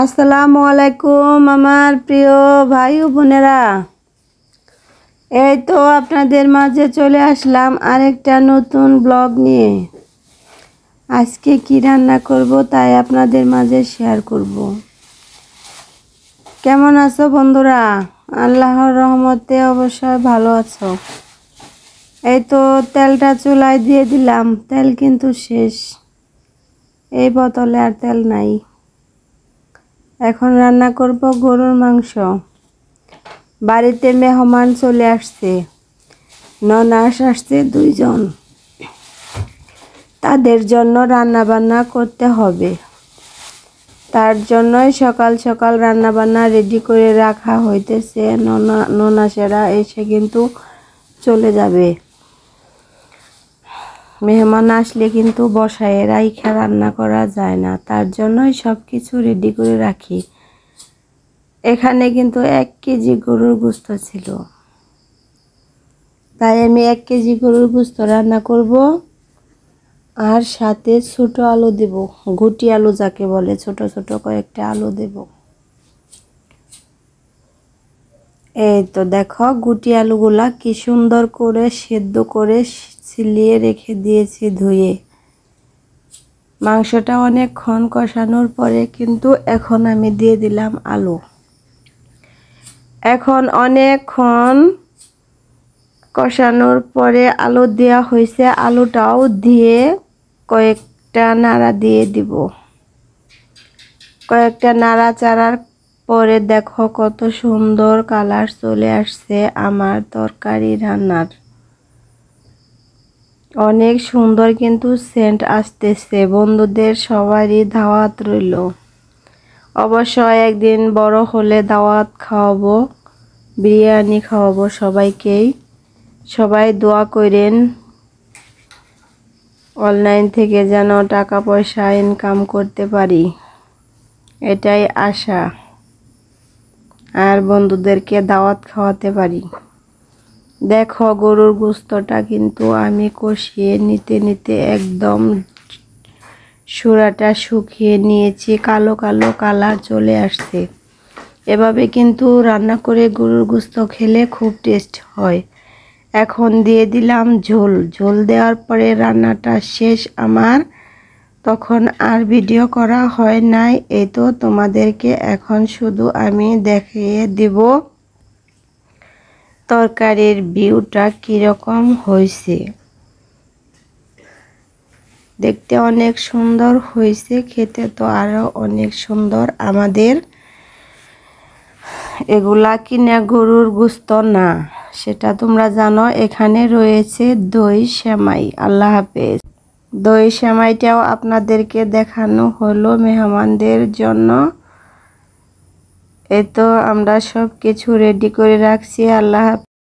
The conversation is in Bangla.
আসসালামু আলাইকুম আমার প্রিয় ভাই ও বোনেরা, এই তো আপনাদের মাঝে চলে আসলাম আরেকটা নতুন ব্লগ নিয়ে। আজকে কি রান্না করব তাই আপনাদের মাঝে শেয়ার করব। কেমন আছো বন্ধুরা? আল্লাহর রহমতে অবশ্যই ভালো আছো। এই তো তেলটা চুলায় দিয়ে দিলাম, তেল কিন্তু শেষ, এই বোতলে আর তেল নাই। এখন রান্না করব গরুর মাংস। বাড়িতে মেহমান চলে আসছে, ননাস আসছে 2 জন, তাদের জন্য রান্না বান্না করতে হবে। তার জন্যই সকাল সকাল রান্না বান্না রেডি করে রাখা হইতেছে। ননাসেরা এসে কিন্তু চলে যাবে। মেহমান আসলে কিন্তু বসায় রাইখা রান্না করা যায় না, তার জন্যই সব কিছু রেডি করে রাখি। এখানে কিন্তু 1 কেজি গরুর গোশত ছিল, তাই আমি 1 কেজি গরুর গোশত রান্না করব। আর সাথে ছোট আলু দেব, গুটি আলু যাকে বলে, ছোট ছোট কয়েকটা আলু দেব। এই তো দেখো গুটি আলুগুলা কি সুন্দর করে সেদ্ধ করে ছিলিয়ে রেখে দিয়েছি ধুয়ে। মাংসটা অনেকক্ষণ কষানোর পরে কিন্তু এখন আমি দিয়ে দিলাম আলু। এখন অনেকক্ষণ কষানোর পরে আলু দেওয়া হয়েছে, আলুটাও দিয়ে কয়েকটা নাড়া দিয়ে দিব। কয়েকটা নাড়াচাড়ার পরে দেখো কত সুন্দর কালার চলে আসছে আমার তরকারি রান্নার। অনেক সুন্দর কিন্তু সেন্ট আসতেছে। বন্ধুদের সবারই দাওয়াত রইল। অবশ্যই একদিন বড় হলে দাওয়াত খাওয়াবো, বিরিয়ানি খাওয়াবো সবাইকেই। সবাই দোয়া করেন অনলাইন থেকে যেন টাকা পয়সা ইনকাম করতে পারি, এটাই আশা। আর বন্ধুদেরকে দাওয়াত খাওয়াতে পারি। দেখো গরুর গোশতটা কিন্তু আমি কষিয়ে নিতে নিতে একদম সুরাটা শুকিয়ে নিয়েছি, কালো কালো কালার চলে আসছে। এভাবে কিন্তু রান্না করে গরুর গোশত খেলে খুব টেস্ট হয়। এখন দিয়ে দিলাম ঝোল। ঝোল দেওয়ার পরে রান্নাটা শেষ আমার, তখন আর ভিডিও করা হয় নাই। এই তো তোমাদেরকে এখন শুধু আমি দেখিয়ে দিব তরকারির ভিউটা কীরকম হয়েছে। দেখতে অনেক সুন্দর হয়েছে, খেতে তো আরও অনেক সুন্দর। আমাদের এগুলা কিনা গরুর গোশত না, সেটা তোমরা জানো। এখানে রয়েছে দই সেমাই। আল্লাহ হাফেজ। দই সেমাইটাও আপনাদেরকে দেখানো হলো মেহমানদের জন্য। এই তো আমরা সব কিছু রেডি করে রাখছি। আল্লাহ হাফেজ।